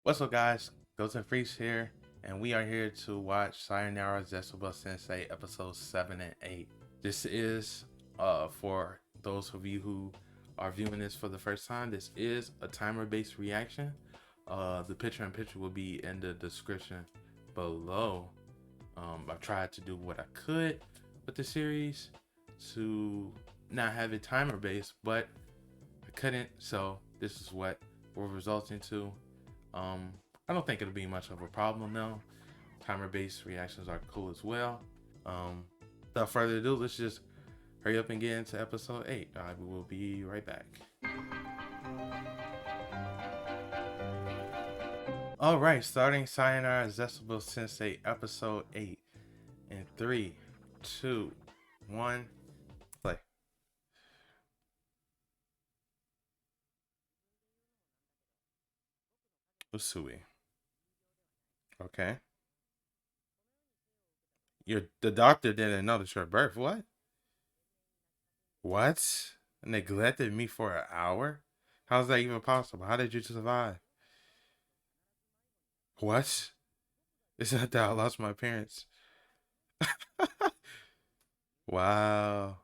What's up, guys? GotenFreecss here, and we are here to watch Sayonara Zetsubou Sensei episodes 7 and 8. This is, for those of you who are viewing this for the first time, this is a timer-based reaction. The picture-in-picture will be in the description below. I've tried to do what I could with the series to not have it timer-based, but I couldn't, so this is what we're resulting to. I don't think it'll be much of a problem though. Timer-based reactions are cool as well. Without further ado, let's just hurry up and get into episode 8. I will be right back. Alright, starting Sayonara Zetsubou Sensei episode 8 in 3, 2, 1, play. Usui. Okay. The doctor didn't notice your birth. What? What? Neglected me for an hour? How's that even possible? How did you survive? What? It's not that I lost my parents. Wow.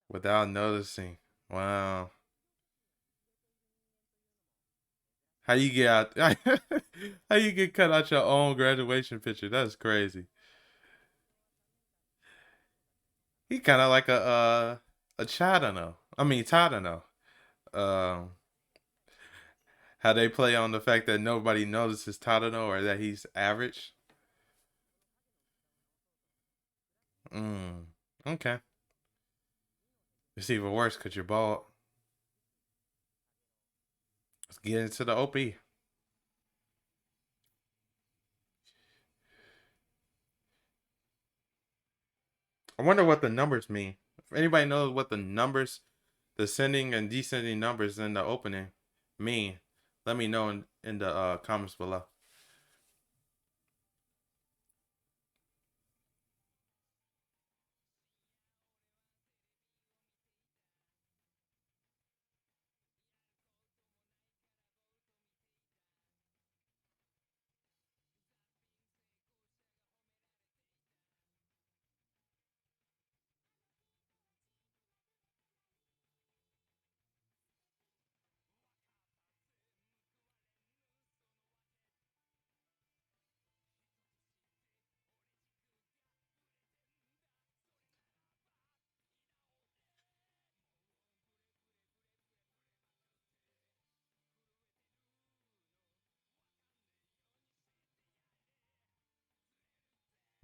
Without noticing. Wow. How you get out? How you get cut out your own graduation picture? That's crazy. He kind of like a Chadano. I mean Tadano. Um, how they play on the fact that nobody notices Tadano or that he's average. Mm. Okay. It's even worse because you're bald. Let's get into the OP. I wonder what the numbers mean. If anybody knows what the numbers, the ascending and descending numbers in the opening mean, let me know in the comments below.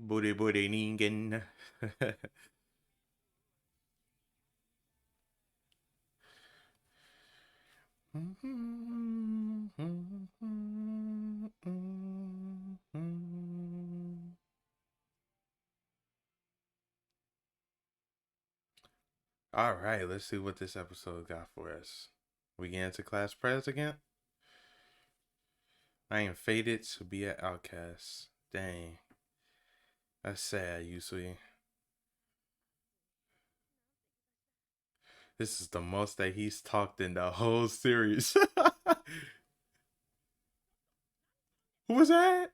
Booty booty ningen. All right, let's see what this episode got for us. We get into class prayers again. I am fated to be an outcast. Dang, that's sad, Yusui. This is the most that he's talked in the whole series. Who was that?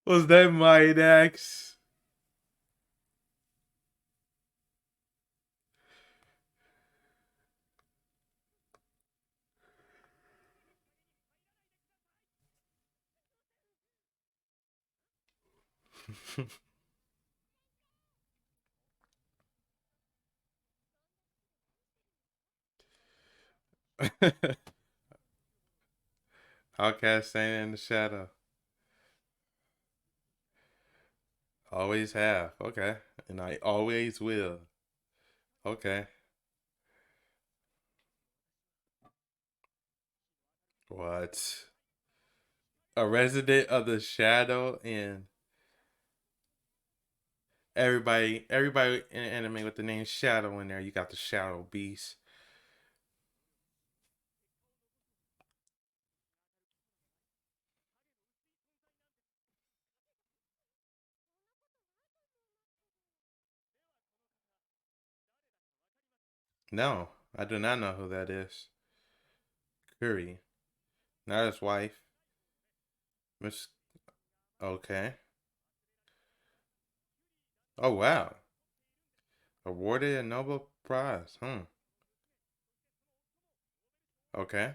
Was that my Dax? Outcast standing in the shadow. Always have. Okay. And I always will. Okay. What? A resident of the shadow, and everybody in anime with the name Shadow in there. You got the Shadow Beast. No, I do not know who that is. Kiri, not his wife. Miss. Okay. Oh wow. Awarded a Nobel Prize. Okay.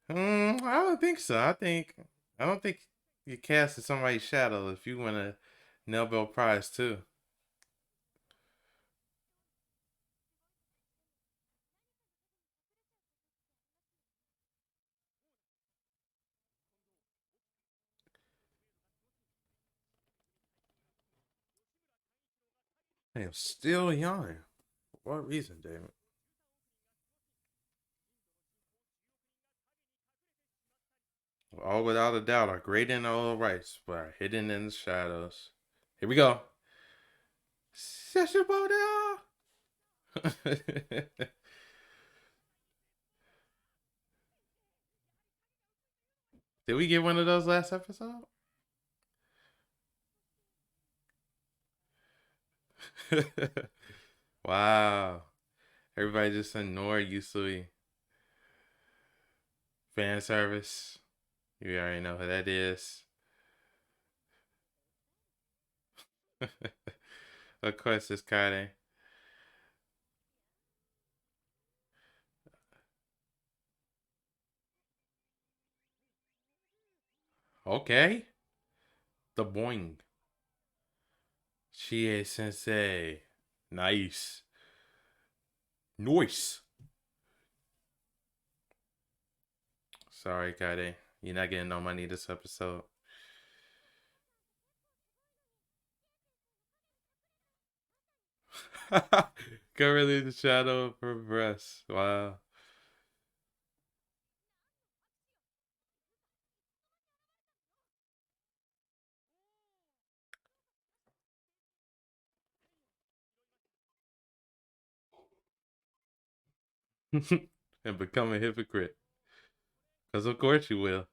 I don't think so. I don't think you casted somebody's shadow if you win a Nobel Prize too. I am still young. For what reason, David? All without a doubt are great in their own rights, but are hidden in the shadows. Here we go. Session Did we get one of those last episode? Wow. Everybody just ignored Yusui. Fan service. You already know who that is. Of course, it's Kade. Okay. The boing. Chie Sensei. Nice. Nice. Sorry, Kade. You're not getting no money this episode. Currently the shadow of her breast. Wow. And become a hypocrite. Because of course you will.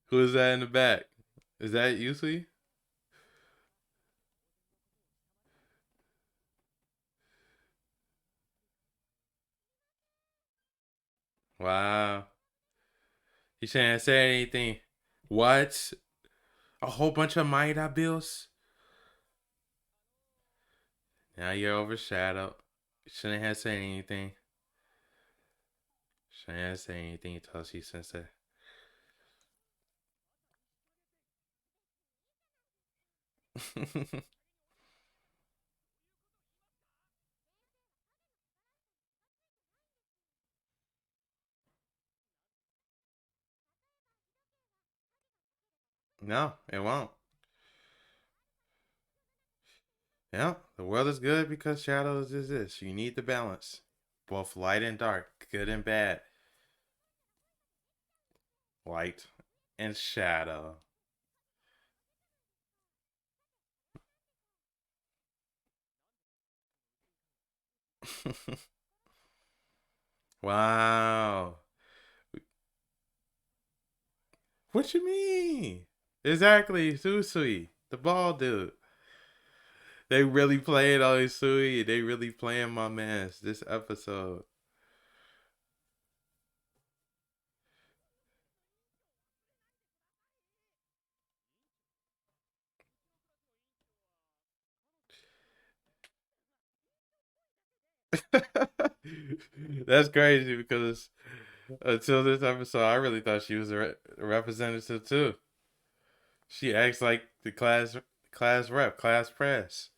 Who is that in the back? Is that Yusui? Wow. He shouldn't say anything. What? A whole bunch of Maida bills? Now you're overshadowed. Shouldn't have said anything. Shouldn't have said anything, Toshi Sensei. No, it won't. Yeah, the world is good because shadows exist. You need the balance. Both light and dark, good and bad. Light and shadow. Wow. What you mean? Exactly, Susui, the bald dude. They really playing on Sui. They really playing my mans this episode. That's crazy because until this episode, I really thought she was a representative too. She acts like the class rep, class press.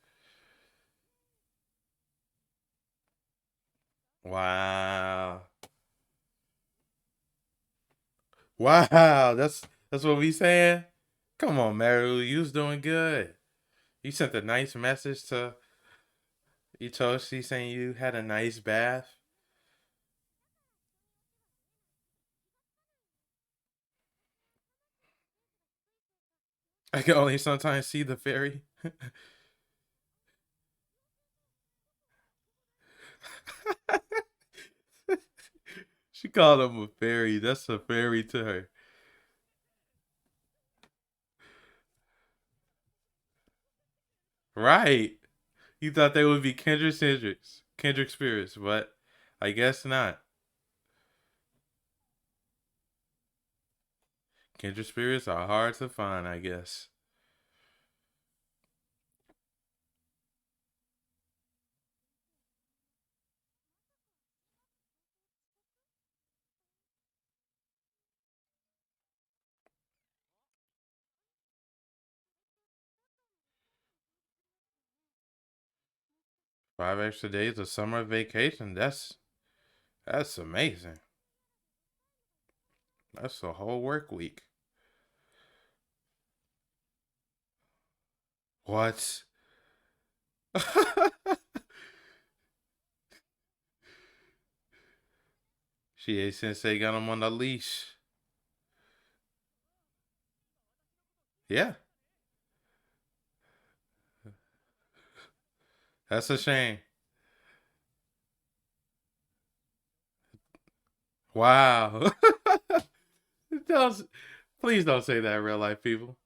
Wow, wow. That's what we saying. Come on, Maru, you was doing good. You sent a nice message to Itoshi saying you had a nice bath. I can only sometimes see the fairy. She called him a fairy. That's a fairy to her. Right. You thought they would be kindred spirits, but I guess not. Kindred spirits are hard to find, I guess. 5 extra days of summer vacation. That's amazing. That's a whole work week. What? Shie Sensei got him on the leash. Yeah, that's a shame. Wow. Don't, please don't say that in real life, people.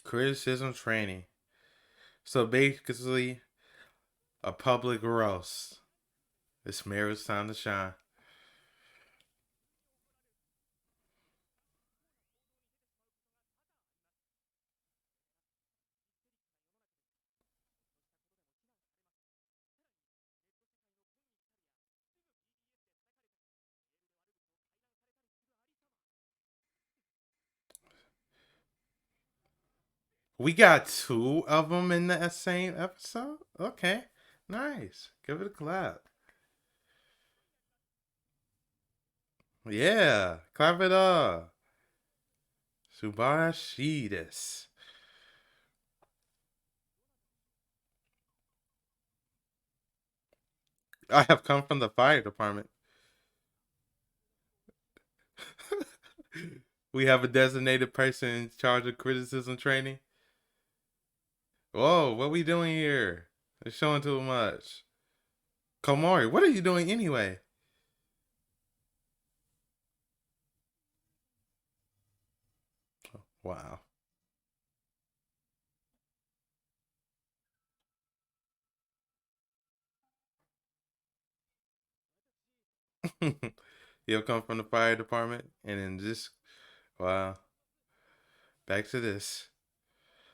Criticism training. So basically, a public roast. It's Mary's time to shine. We got two of them in that same episode. Okay, nice. Give it a clap. Yeah, clap it up. Subashi desu. I have come from the fire department. We have a designated person in charge of criticism training. Whoa, what we doing here? It's showing too much. Komori, what are you doing anyway? Wow. You'll come from the fire department and then just wow. Back to this.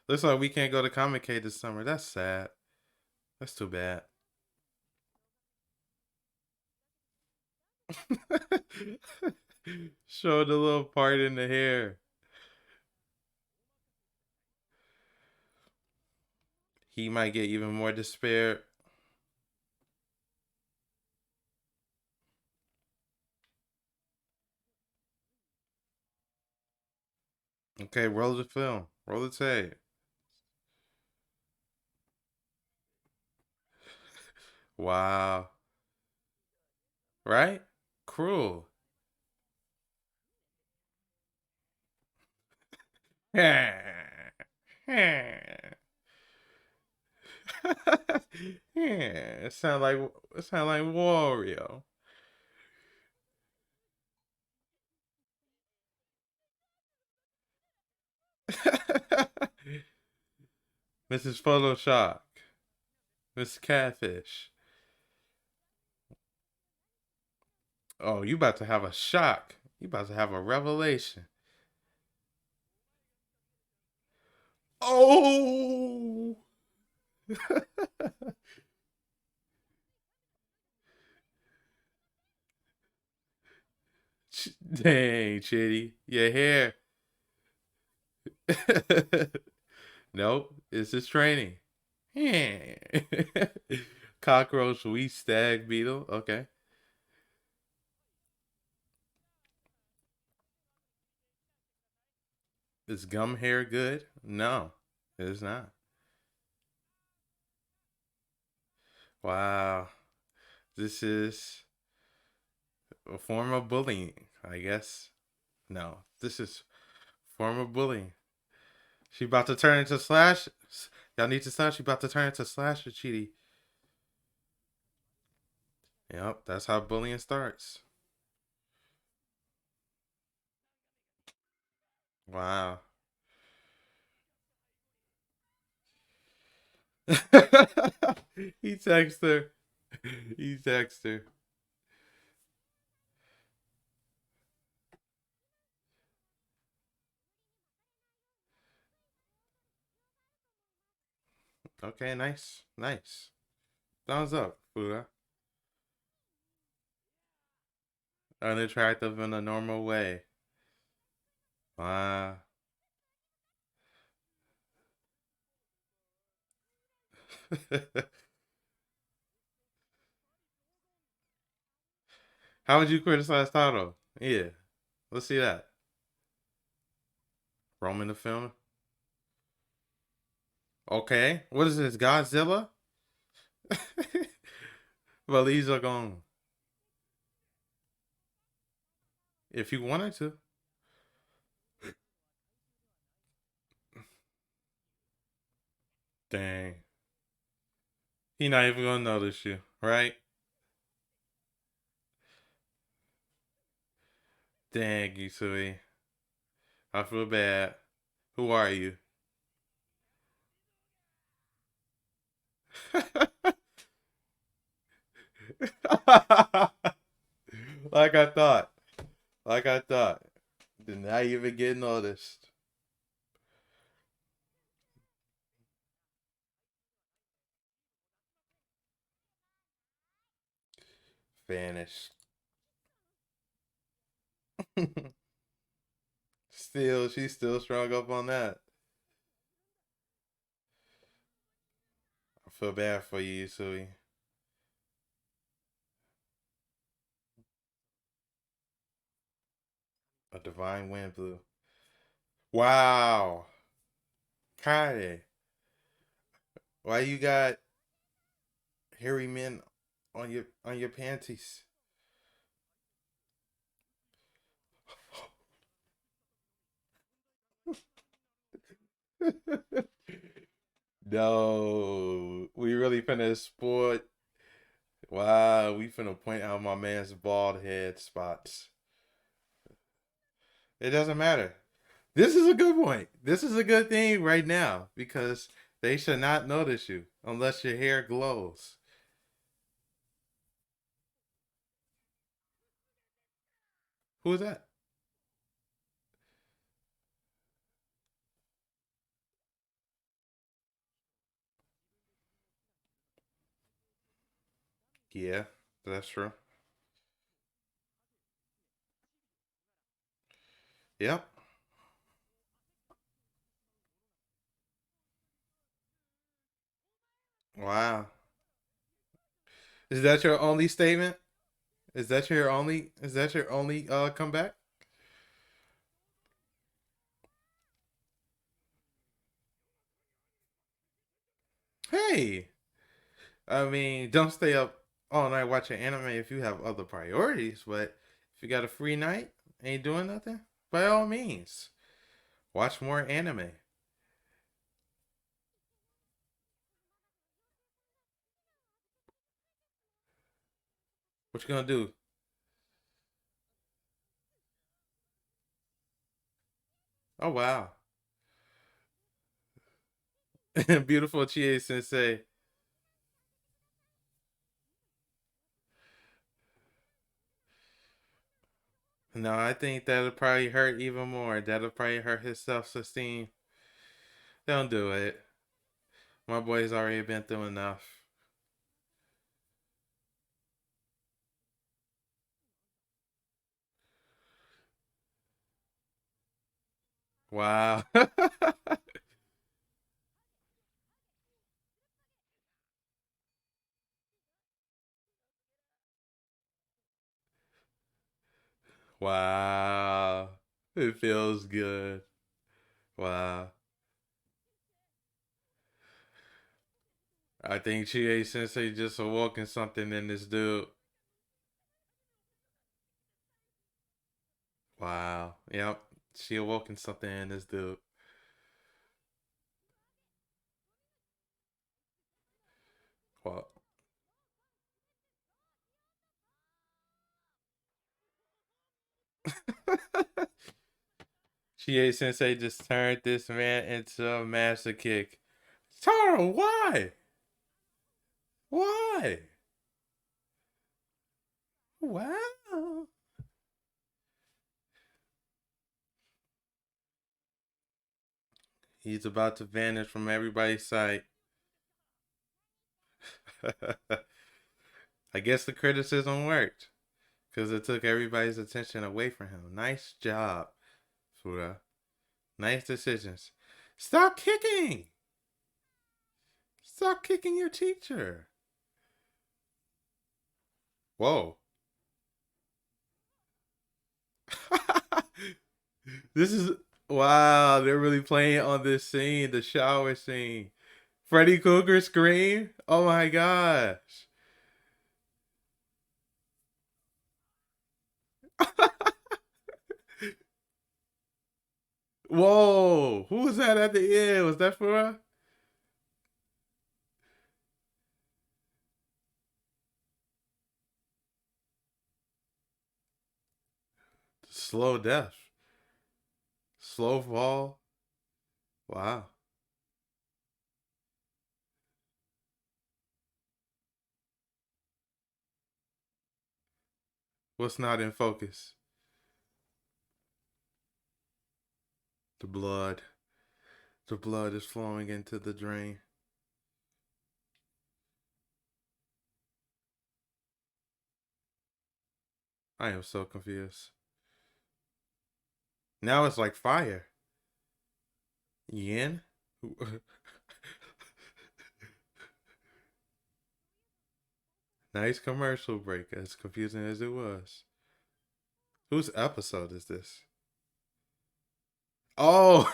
Looks like we can't go to Comic K this summer. That's sad. That's too bad. Show the little part in the hair. He might get even more despair. Okay, roll the film. Roll the tape. Wow. Right? Cruel. Yeah. Yeah. It sound like Wario. Mrs. Photoshop. Miss Catfish. Oh, you about to have a shock. You about to have a revelation. Oh, dang, Chitty, your hair. Nope, it's just training. Yeah. Cockroach, wheat stag beetle. Okay. Is gum hair good? No, it's not. Wow. This is a form of bullying, I guess. No, this is form of bullying. She about to turn into Slash. Y'all need to stop. She about to turn into Slash or Cheaty. Yep, that's how bullying starts. Wow. He texted her. He texted her. Okay, nice. Nice. Thumbs up, Fuda. Unattractive in a normal way. Wow. How would you criticize Taro? Yeah. Let's see that. Roman the film. Okay. What is this? Godzilla? Well, these are gone. If you wanted to. Dang. He not even gonna notice you, right? Dang, Yusui. I feel bad. Who are you? Like I thought. Like I thought. Did not even get noticed. Vanished. Still, she's still strung up on that. I feel bad for you, Yusui. A divine wind blew. Wow. Kade. Why you got hairy men on your panties? No. We really finna sport. Wow, we finna point out my man's bald head spots. It doesn't matter. This is a good point. This is a good thing right now because they should not notice you unless your hair glows. Who is that? Yeah, that's true. Yep. Wow. Is that your only statement? Is that your only comeback? Hey. I mean, don't stay up all night watching anime if you have other priorities, but if you got a free night, ain't doing nothing, by all means, watch more anime. What you gonna do? Oh wow. Beautiful Chie Sensei. No, I think that'll probably hurt even more. That'll probably hurt his self esteem. Don't do it. My boy's already been through enough. Wow. Wow. It feels good. Wow. I think Chie Sensei just awoken something in this dude. Wow. Yep. She awoken something in this dude. Well, Chie Sensei just turned this man into a master kick. Taro, why? Why? Wow. He's about to vanish from everybody's sight. I guess the criticism worked because it took everybody's attention away from him. Nice job, Fuura. Nice decisions. Stop kicking! Stop kicking your teacher. Whoa. This is wow, they're really playing on this scene, the shower scene. Freddy Krueger scream? Oh my gosh. Whoa, who was that at the end? Was that for slow death? Slow fall? Wow. What's not in focus? The blood. The blood is flowing into the drain. I am so confused. Now it's like fire. Yin? Nice commercial break, as confusing as it was. Whose episode is this? Oh,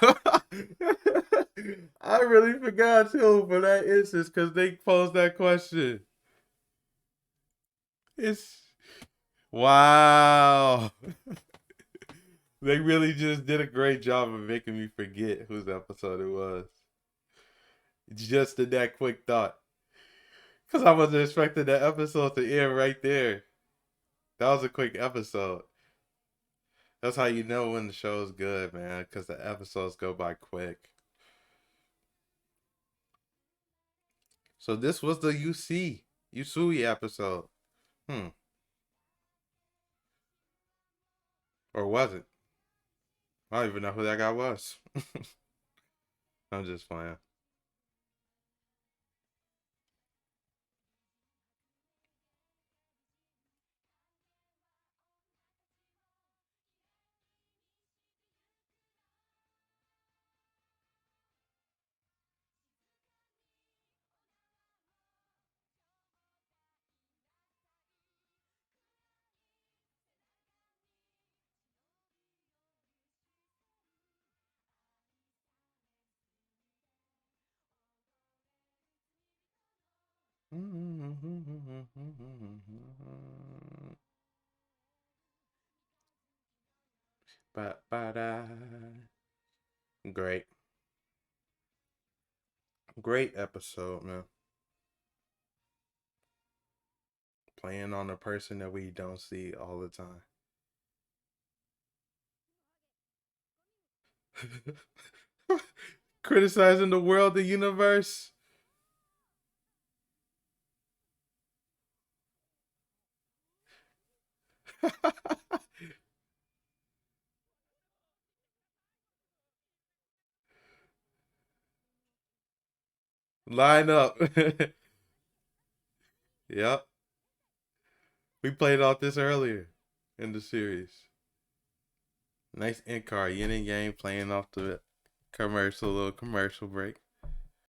I really forgot too for that instance because they posed that question. It's wow. They really just did a great job of making me forget whose episode it was. Just in that quick thought. Because I wasn't expecting that episode to end right there. That was a quick episode. That's how you know when the show is good, man, because the episodes go by quick. So this was the Usui episode. Hmm. Or was it? I don't even know who that guy was. I'm just playing. Ba-ba-da. Great. Great episode, man. Playing on a person that we don't see all the time. Criticizing the world, the universe. Line up. Yep. We played off this earlier in the series. Nice in car, yin and yang playing off the commercial, little commercial break.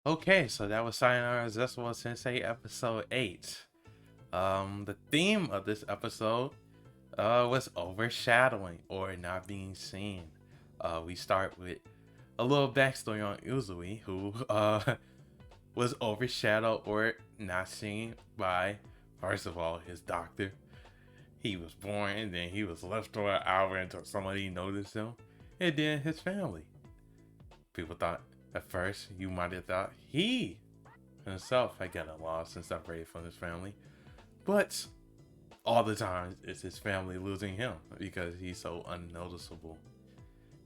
Okay, so that was Sayonara Zetsubou Sensei episode 8. The theme of this episode was overshadowing or not being seen. We start with a little backstory on Uzui, who was overshadowed or not seen by, first of all, his doctor. He was born and then he was left for an hour until somebody noticed him, and then his family. People thought at first you might have thought he himself had gotten lost and separated from his family, but all the time it's his family losing him because he's so unnoticeable.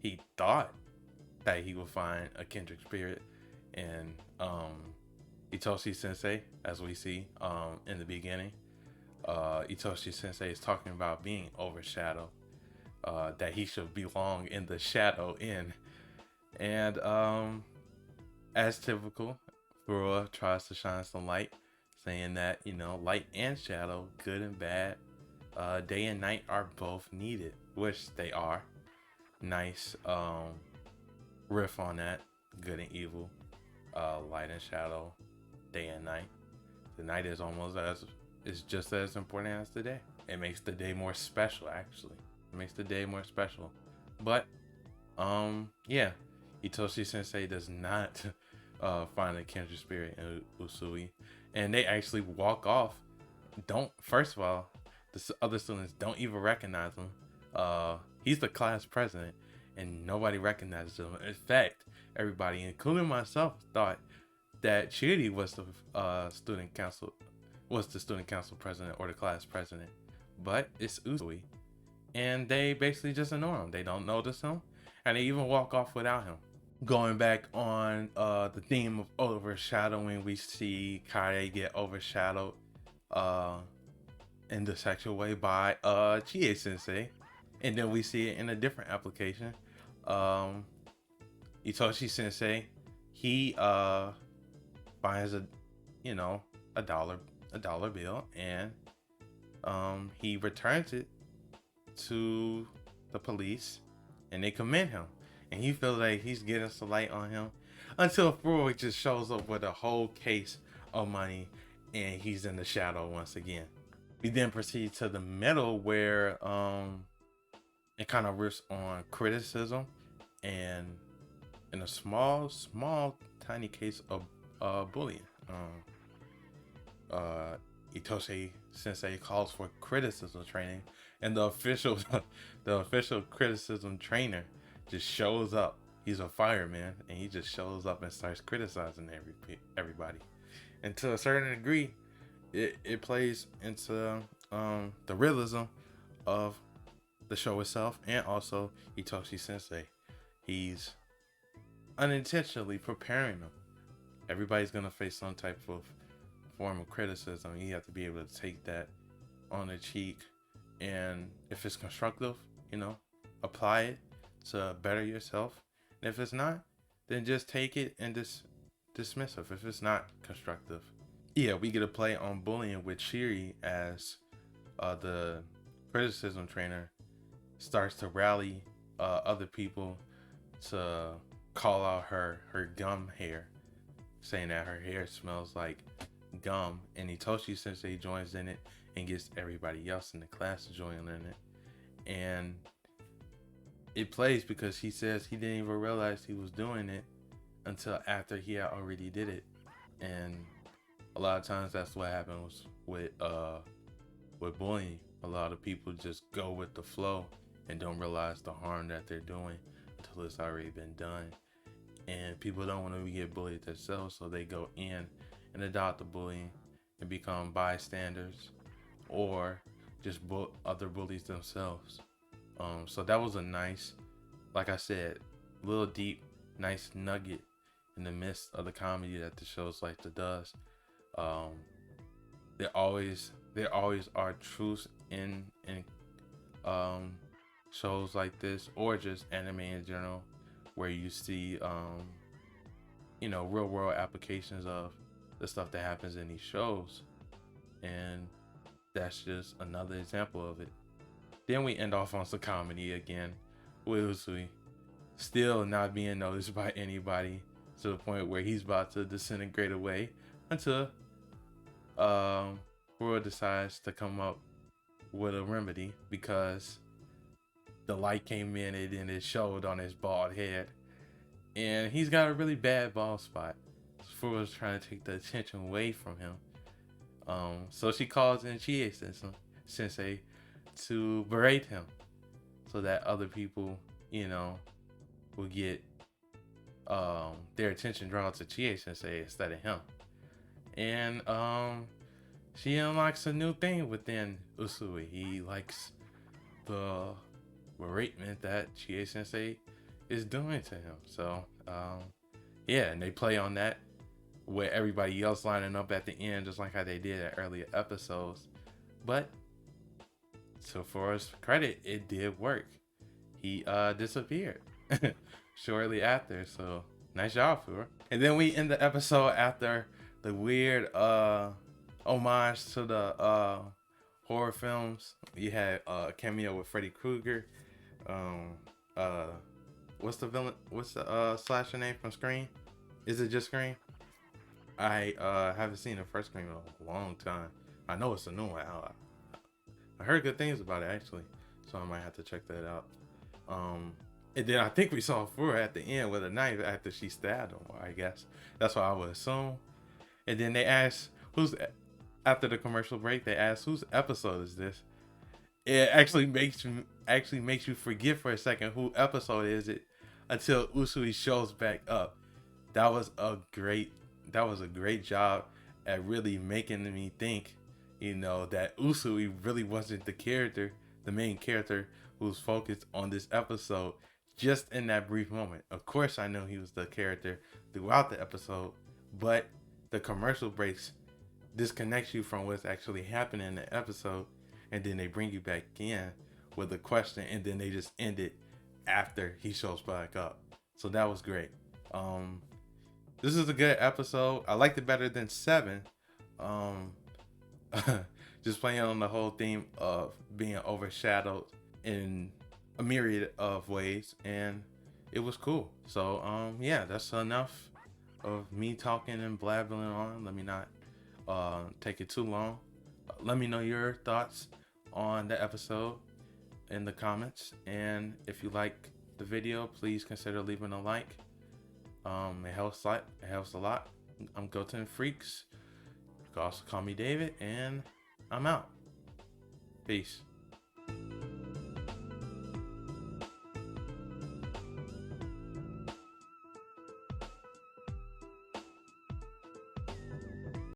He thought that he would find a kindred spirit in Itoshi Sensei, as we see in the beginning. Itoshi Sensei is talking about being overshadowed, that he should belong in the shadow inn. And as typical, Fuura tries to shine some light, saying that, light and shadow, good and bad, day and night are both needed, which they are. Nice riff on that, good and evil, light and shadow, day and night. The night is just as important as the day. It makes the day more special, actually. It makes the day more special. But yeah, Itoshi Sensei does not find a kindred spirit in Usui, and they actually walk off. First of all, the other students don't even recognize him. He's the class president, and nobody recognizes him. In fact, everybody, including myself, thought that Chidi was the student council president or the class president, but it's Usui, and they basically just ignore him. They don't notice him, and they even walk off without him. Going back on the theme of overshadowing, we see Kare get overshadowed in the sexual way by Chie Sensei, and then we see it in a different application. Itoshi Sensei, he finds a dollar bill, and he returns it to the police, and they commend him, and he feels like he's getting some light on him until Freud just shows up with a whole case of money, and he's in the shadow once again. We then proceed to the middle, where it kind of riffs on criticism, and in a small tiny case of bullying. Itoshi Sensei calls for criticism training, and the official criticism trainer just shows up. He's a fireman, and he just shows up and starts criticizing everybody. And to a certain degree, it plays into the realism of the show itself, and also Itoshi Sensei. He's unintentionally preparing them. Everybody's gonna face some type of form of criticism. You have to be able to take that on the cheek, and if it's constructive, apply it to better yourself. And if it's not, then just take it and dismiss it if it's not constructive. Yeah, we get a play on bullying with Shiri as the criticism trainer starts to rally other people to call out her gum hair, saying that her hair smells like gum, and Itoshi Sensei joins in it and gets everybody else in the class to join in it. And it plays because he says he didn't even realize he was doing it until after he had already did it. And a lot of times that's what happens with bullying. A lot of people just go with the flow and don't realize the harm that they're doing until it's already been done. And people don't want to get bullied themselves, so they go in and adopt the bullying and become bystanders, or just other bullies themselves. So that was a nice, like I said, little deep, nice nugget in the midst of the comedy that the shows like to does. There always are truths in shows like this, or just anime in general, where you see real world applications of the stuff that happens in these shows, and that's just another example of it. Then we end off on some comedy again with Usui still not being noticed by anybody, to the point where he's about to disintegrate away until Fuura decides to come up with a remedy, because the light came in and it showed on his bald head, and he's got a really bad bald spot. Fuura's trying to take the attention away from him. So she calls in Chie Sensei to berate him, so that other people, will get their attention drawn to Chie Sensei instead of him. And she unlocks a new thing within Usui. He likes the beratement that Chie Sensei is doing to him. So yeah, and they play on that with everybody else lining up at the end, just like how they did at earlier episodes. But so for his credit, it did work. He disappeared shortly after. So nice job, Fuura. And then we end the episode after the weird homage to the horror films. You had a cameo with Freddy Krueger. Um, uh, what's the villain? What's the slasher name from Scream? Is it just Scream? I haven't seen the first Scream in a long time. I know it's a new one. I heard good things about it actually, so I might have to check that out. And then I think we saw Fuura at the end with a knife after she stabbed him. I guess that's what I would assume. And then they asked who's after the commercial break. They asked whose episode is this. It actually makes you forget for a second who episode is it until Usui shows back up. That was a great job at really making me think, that Usui really wasn't the main character who was focused on this episode just in that brief moment. Of course, I know he was the character throughout the episode, but the commercial breaks disconnects you from what's actually happening in the episode, and then they bring you back in with a question, and then they just end it after he shows back up. So that was great. This is a good episode. I liked it better than 7. Just playing on the whole theme of being overshadowed in a myriad of ways, and it was cool. So yeah, that's enough of me talking and blabbling on. Let me not take it too long. Let me know your thoughts on the episode in the comments, and if you like the video, please consider leaving a like. It helps a lot. I'm GotenFreecss. You can also call me David, and I'm out. Peace.